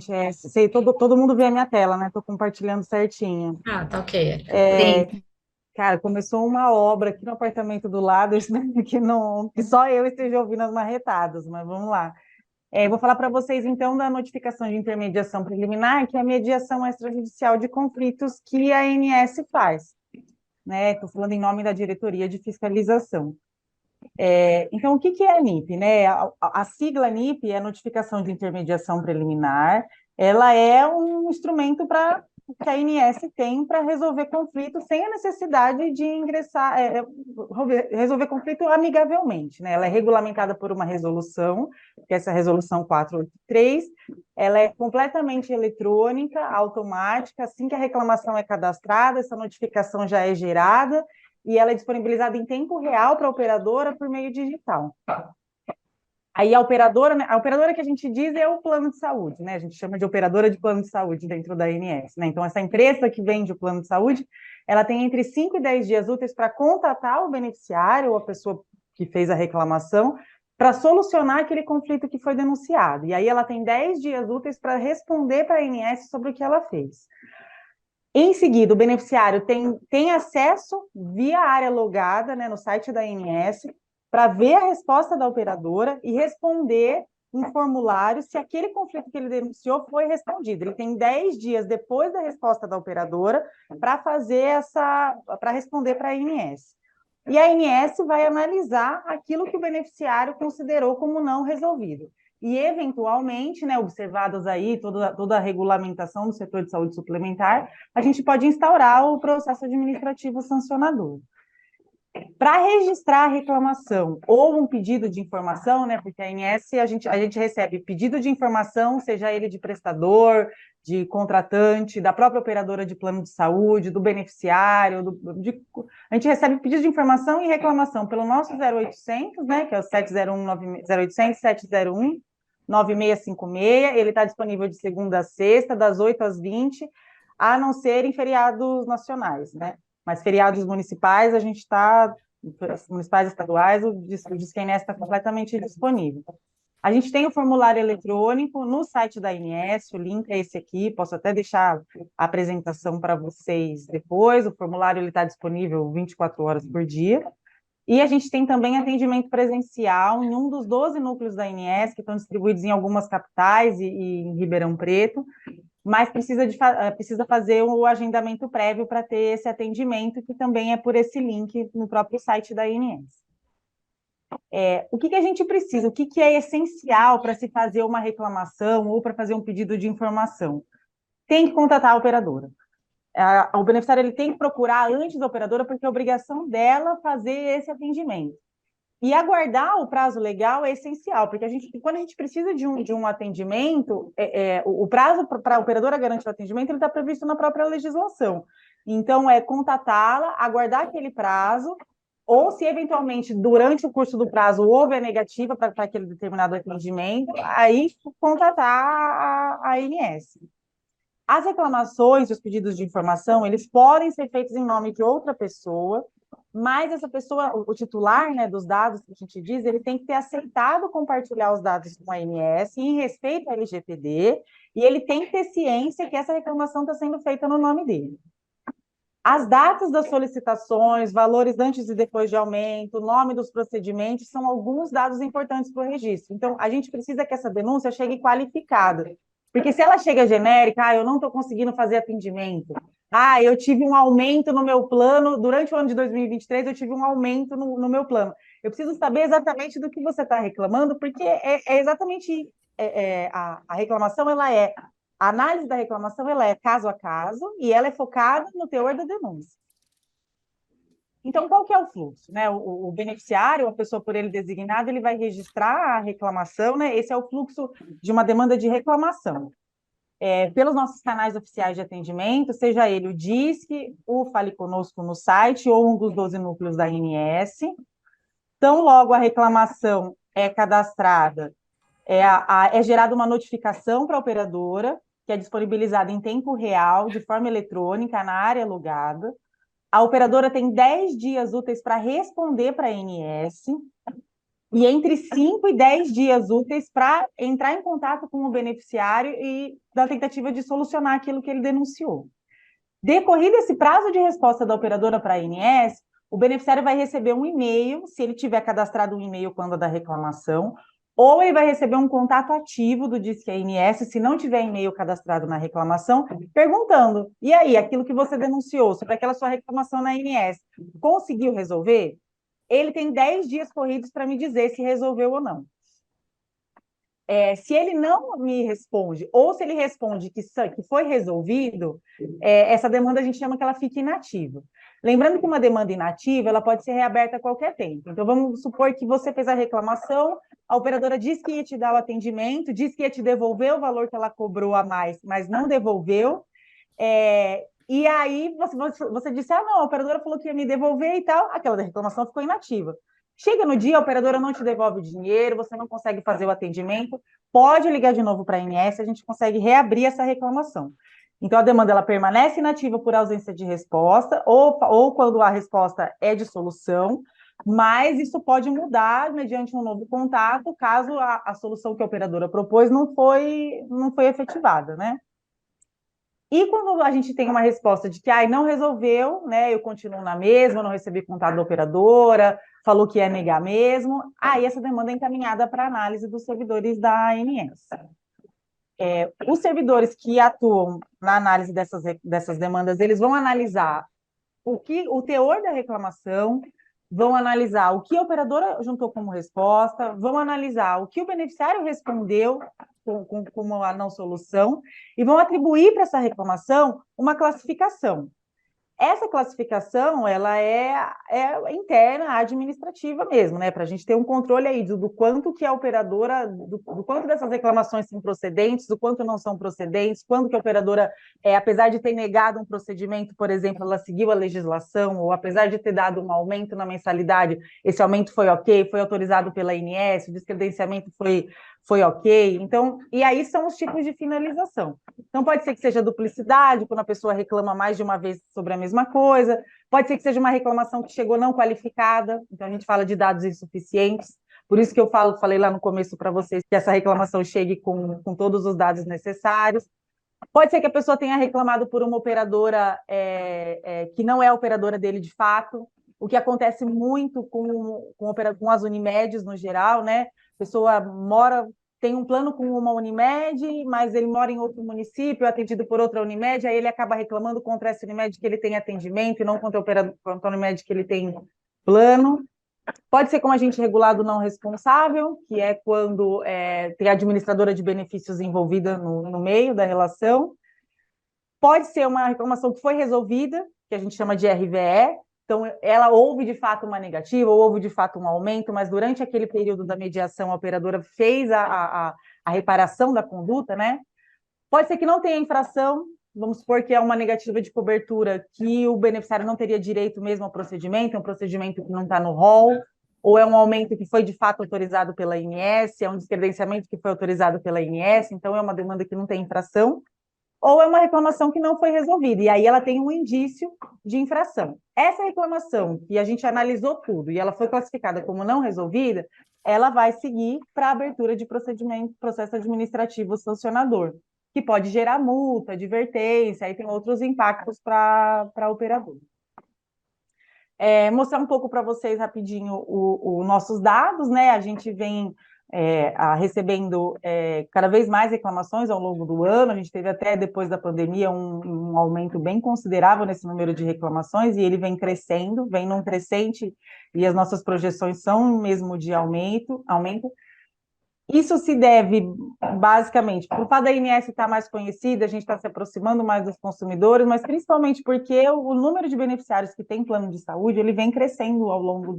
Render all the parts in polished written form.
gente. Sei, todo mundo vê a minha tela, né? Estou compartilhando certinho. Ah, tá ok. É, Sim. cara, começou uma obra aqui no apartamento do lado, eu espero que, não, que só eu esteja ouvindo as marretadas, mas vamos lá. Vou falar para vocês, então, da notificação de intermediação preliminar, que é a mediação extrajudicial de conflitos que a ANS faz, né? Estou falando em nome da Diretoria de Fiscalização. Então, o que é a NIP, né? A sigla NIP é a notificação de intermediação preliminar. Ela é um instrumento que a ANS tem para resolver conflitos sem a necessidade de ingressar, resolver conflito amigavelmente, né? Ela é regulamentada por uma resolução, que é essa resolução 483. Ela é completamente eletrônica, automática. Assim que a reclamação é cadastrada, essa notificação já é gerada e ela é disponibilizada em tempo real para a operadora por meio digital. Aí né, a operadora que a gente diz é o plano de saúde, né? A gente chama de operadora de plano de saúde dentro da ANS, né? Então, essa empresa que vende o plano de saúde, ela tem entre 5 e 10 dias úteis para contatar o beneficiário ou a pessoa que fez a reclamação para solucionar aquele conflito que foi denunciado. E aí ela tem 10 dias úteis para responder para a ANS sobre o que ela fez. Em seguida, o beneficiário tem acesso via área logada, né, no site da ANS, para ver a resposta da operadora e responder em formulário se aquele conflito que ele denunciou foi respondido. Ele tem 10 dias depois da resposta da operadora para responder para a ANS. E a ANS vai analisar aquilo que o beneficiário considerou como não resolvido. E, eventualmente, né, observadas aí toda a regulamentação do setor de saúde suplementar, a gente pode instaurar o processo administrativo sancionador. Para registrar a reclamação ou um pedido de informação, né, porque a ANS a gente recebe pedido de informação, seja ele de prestador, de contratante, da própria operadora de plano de saúde, do beneficiário, a gente recebe pedido de informação e reclamação pelo nosso 0800, né, que é o 701 0800 701 9656, ele está disponível de segunda a sexta, das 8 às 20, a não ser em feriados nacionais, né? Mas feriados municipais, a gente está, municipais e estaduais, o Disquenes está completamente disponível. A gente tem o formulário eletrônico no site da INS, o link é esse aqui, posso até deixar a apresentação para vocês depois, o formulário está disponível 24 horas por dia. E a gente tem também atendimento presencial em um dos 12 núcleos da INS, que estão distribuídos em algumas capitais e em Ribeirão Preto, mas precisa fazer o agendamento prévio para ter esse atendimento, que também é por esse link no próprio site da INS. O que a gente precisa? O que é essencial para se fazer uma reclamação ou para fazer um pedido de informação? Tem que contatar a operadora. O beneficiário ele tem que procurar antes da operadora, porque é obrigação dela fazer esse atendimento. E aguardar o prazo legal é essencial, porque quando a gente precisa de um atendimento, o prazo para a operadora garantir o atendimento ele está previsto na própria legislação. Então, é contatá-la, aguardar aquele prazo, ou se eventualmente durante o curso do prazo houve a negativa para aquele determinado atendimento, aí contatar a ANS. As reclamações, os pedidos de informação, eles podem ser feitos em nome de outra pessoa, mas essa pessoa, o titular, né, dos dados que a gente diz, ele tem que ter aceitado compartilhar os dados com a ANS em respeito à LGPD, e ele tem que ter ciência que essa reclamação está sendo feita no nome dele. As datas das solicitações, valores antes e depois de aumento, nome dos procedimentos, são alguns dados importantes para o registro. Então, a gente precisa que essa denúncia chegue qualificada. Porque se ela chega genérica, eu não estou conseguindo fazer atendimento. Eu tive um aumento no meu plano, durante o ano de 2023, eu tive um aumento no meu plano. Eu preciso saber exatamente do que você está reclamando, porque exatamente a reclamação, a análise da reclamação ela é caso a caso e ela é focada no teor da denúncia. Então, qual que é o fluxo? Né? O beneficiário, a pessoa por ele designada, ele vai registrar a reclamação, né? Esse é o fluxo de uma demanda de reclamação. Pelos nossos canais oficiais de atendimento, seja ele o Disque, o Fale Conosco no site ou um dos 12 núcleos da ANS. Então, logo a reclamação é cadastrada, é gerada uma notificação para a operadora, que é disponibilizada em tempo real, de forma eletrônica, na área logada. A operadora tem 10 dias úteis para responder para a ANS. e entre 5 e 10 dias úteis para entrar em contato com o beneficiário e da tentativa de solucionar aquilo que ele denunciou. Decorrido esse prazo de resposta da operadora para a ANS, o beneficiário vai receber um e-mail, se ele tiver cadastrado um e-mail quando da reclamação, ou ele vai receber um contato ativo do Disque ANS, se não tiver e-mail cadastrado na reclamação, perguntando: e aí, aquilo que você denunciou sobre aquela sua reclamação na ANS, conseguiu resolver? Ele tem 10 dias corridos para me dizer se resolveu ou não. Se ele não me responde, ou se ele responde que foi resolvido, essa demanda a gente chama que ela fica inativa. Lembrando que uma demanda inativa, ela pode ser reaberta a qualquer tempo. Então, vamos supor que você fez a reclamação, a operadora disse que ia te dar o atendimento, disse que ia te devolver o valor que ela cobrou a mais, mas não devolveu, e aí você disse, não, a operadora falou que ia me devolver e tal, aquela reclamação ficou inativa. Chega no dia, a operadora não te devolve o dinheiro, você não consegue fazer o atendimento, pode ligar de novo para a ANS, a gente consegue reabrir essa reclamação. Então, a demanda ela permanece inativa por ausência de resposta, ou quando a resposta é de solução, mas isso pode mudar mediante um novo contato, caso a solução que a operadora propôs não foi efetivada, né? E quando a gente tem uma resposta de que não resolveu, né? Eu continuo na mesma, não recebi contato da operadora, falou que ia negar mesmo, aí essa demanda é encaminhada para análise dos servidores da ANS. Os servidores que atuam na análise dessas demandas, eles vão analisar o teor da reclamação, vão analisar o que a operadora juntou como resposta, vão analisar o que o beneficiário respondeu como a não solução e vão atribuir para essa reclamação uma classificação. Essa classificação, ela é interna, administrativa mesmo, né? Para a gente ter um controle aí do quanto que a operadora, do quanto dessas reclamações são procedentes, do quanto não são procedentes, quando que a operadora, apesar de ter negado um procedimento, por exemplo, ela seguiu a legislação, ou apesar de ter dado um aumento na mensalidade, esse aumento foi ok, foi autorizado pela ANS, o descredenciamento foi ok. Então, e aí são os tipos de finalização. Então, pode ser que seja duplicidade, quando a pessoa reclama mais de uma vez sobre a mesma coisa, pode ser que seja uma reclamação que chegou não qualificada, então a gente fala de dados insuficientes, por isso que eu falei lá no começo para vocês que essa reclamação chegue com todos os dados necessários. Pode ser que a pessoa tenha reclamado por uma operadora que não é a operadora dele de fato, o que acontece muito com as Unimedes no geral, né? A pessoa tem um plano com uma Unimed, mas ele mora em outro município, atendido por outra Unimed, aí ele acaba reclamando contra essa Unimed que ele tem atendimento e não contra a Unimed que ele tem plano. Pode ser como agente regulado não responsável, que é quando tem a administradora de benefícios envolvida no meio da relação. Pode ser uma reclamação que foi resolvida, que a gente chama de RVE, então ela houve de fato uma negativa, ou houve de fato um aumento, mas durante aquele período da mediação a operadora fez a reparação da conduta, né? Pode ser que não tenha infração, vamos supor que é uma negativa de cobertura, que o beneficiário não teria direito mesmo ao procedimento, é um procedimento que não está no rol, ou é um aumento que foi de fato autorizado pela ANS, é um descredenciamento que foi autorizado pela ANS, então é uma demanda que não tem infração, ou é uma reclamação que não foi resolvida, e aí ela tem um indício de infração. Essa reclamação, que a gente analisou tudo, e ela foi classificada como não resolvida, ela vai seguir para a abertura de processo administrativo sancionador, que pode gerar multa, advertência, aí tem outros impactos para a operadora. Mostrar um pouco para vocês rapidinho os nossos dados, né? A gente vem recebendo cada vez mais reclamações ao longo do ano, a gente teve até depois da pandemia um aumento bem considerável nesse número de reclamações, e ele vem crescendo, vem num crescente, e as nossas projeções são mesmo de aumento. Isso se deve, basicamente, por fato da ANS estar mais conhecida, a gente está se aproximando mais dos consumidores, mas principalmente porque o número de beneficiários que tem plano de saúde, ele vem crescendo ao longo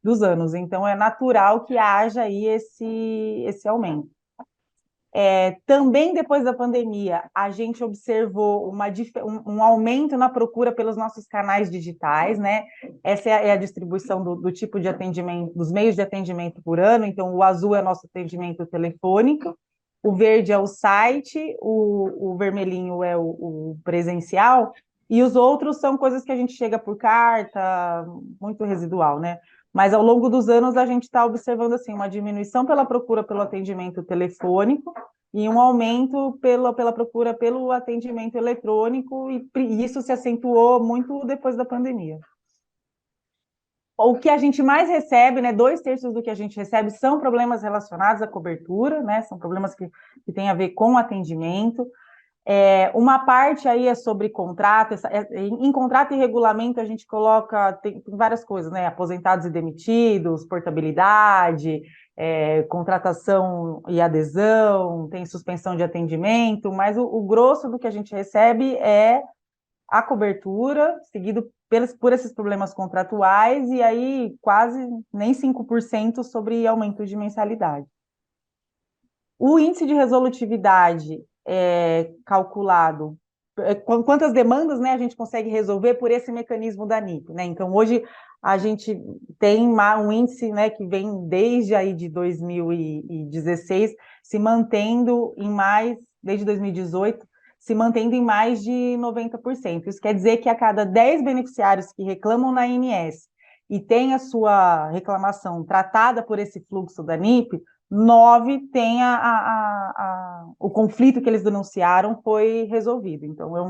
dos anos, então é natural que haja aí esse aumento. Também depois da pandemia, a gente observou um aumento na procura pelos nossos canais digitais, né? Essa é a distribuição do tipo de atendimento, dos meios de atendimento por ano. Então, o azul é nosso atendimento telefônico, o verde é o site, o vermelhinho é o presencial, e os outros são coisas que a gente chega por carta, muito residual, né? Mas ao longo dos anos a gente está observando assim, uma diminuição pela procura pelo atendimento telefônico e um aumento pela procura pelo atendimento eletrônico, e isso se acentuou muito depois da pandemia. O que a gente mais recebe, né, 2/3 do que a gente recebe são problemas relacionados à cobertura, né, são problemas que têm a ver com atendimento. Uma parte aí é sobre contrato, em contrato e regulamento a gente coloca, tem várias coisas, né, aposentados e demitidos, portabilidade, contratação e adesão, tem suspensão de atendimento, mas o grosso do que a gente recebe é a cobertura, seguido por esses problemas contratuais, e aí quase nem 5% sobre aumento de mensalidade. O índice de resolutividade é calculado, quantas demandas, né, a gente consegue resolver por esse mecanismo da NIP, né? Então, hoje a gente tem um índice, né, que vem desde aí de 2016, se mantendo em mais, desde 2018, se mantendo em mais de 90%. Isso quer dizer que a cada 10 beneficiários que reclamam na INS e tem a sua reclamação tratada por esse fluxo da NIP, 9 tem o conflito que eles denunciaram foi resolvido. Então, é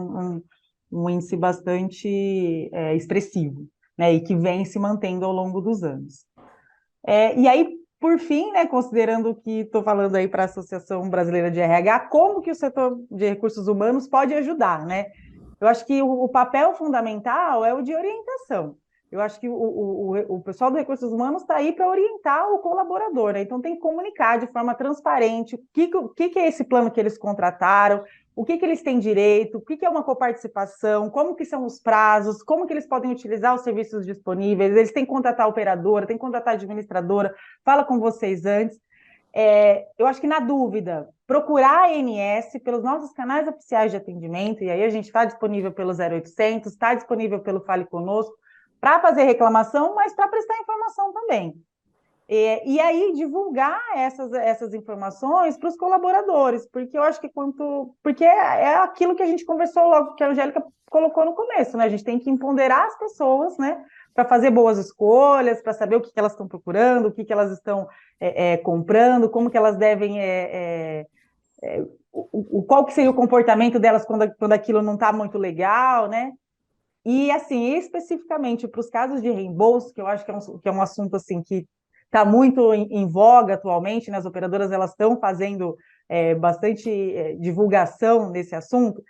um índice bastante expressivo, né, e que vem se mantendo ao longo dos anos. E aí, por fim, né, considerando que estou falando aí para a Associação Brasileira de RH, como que o setor de recursos humanos pode ajudar, né? Eu acho que o papel fundamental é o de orientação. Eu acho que o pessoal do Recursos Humanos está aí para orientar o colaborador, né? Então tem que comunicar de forma transparente o que é esse plano que eles contrataram, o que eles têm direito, o que é uma coparticipação, como que são os prazos, como que eles podem utilizar os serviços disponíveis, eles têm que contratar a operadora, têm que contratar a administradora, fala com vocês antes. Eu acho que, na dúvida, procurar a ANS pelos nossos canais oficiais de atendimento, e aí a gente está disponível pelo 0800, está disponível pelo Fale Conosco, para fazer reclamação, mas para prestar informação também. E aí divulgar essas informações para os colaboradores, porque eu acho que porque é aquilo que a gente conversou logo, que a Angélica colocou no começo, né? A gente tem que empoderar as pessoas, né, para fazer boas escolhas, para saber o que elas estão procurando, o que elas estão comprando, como que elas devem qual que seria o comportamento delas quando aquilo não está muito legal, né? E, assim, especificamente para os casos de reembolso, que eu acho que é um assunto assim, que está muito em voga atualmente, né? As operadoras elas estão fazendo bastante divulgação nesse assunto,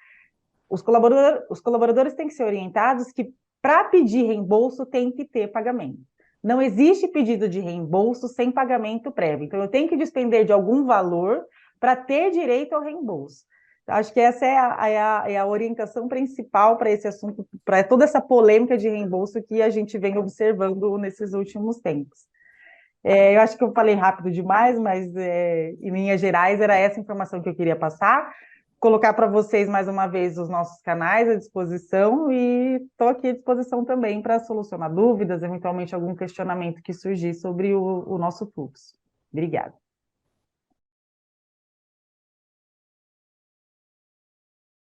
os colaboradores têm que ser orientados que, para pedir reembolso, tem que ter pagamento. Não existe pedido de reembolso sem pagamento prévio. Então, eu tenho que despender de algum valor para ter direito ao reembolso. Acho que essa é a orientação principal para esse assunto, para toda essa polêmica de reembolso que a gente vem observando nesses últimos tempos. Eu acho que eu falei rápido demais, mas em linhas gerais era essa informação que eu queria passar. Colocar para vocês mais uma vez os nossos canais à disposição, e estou aqui à disposição também para solucionar dúvidas, eventualmente algum questionamento que surgir sobre o nosso fluxo. Obrigada.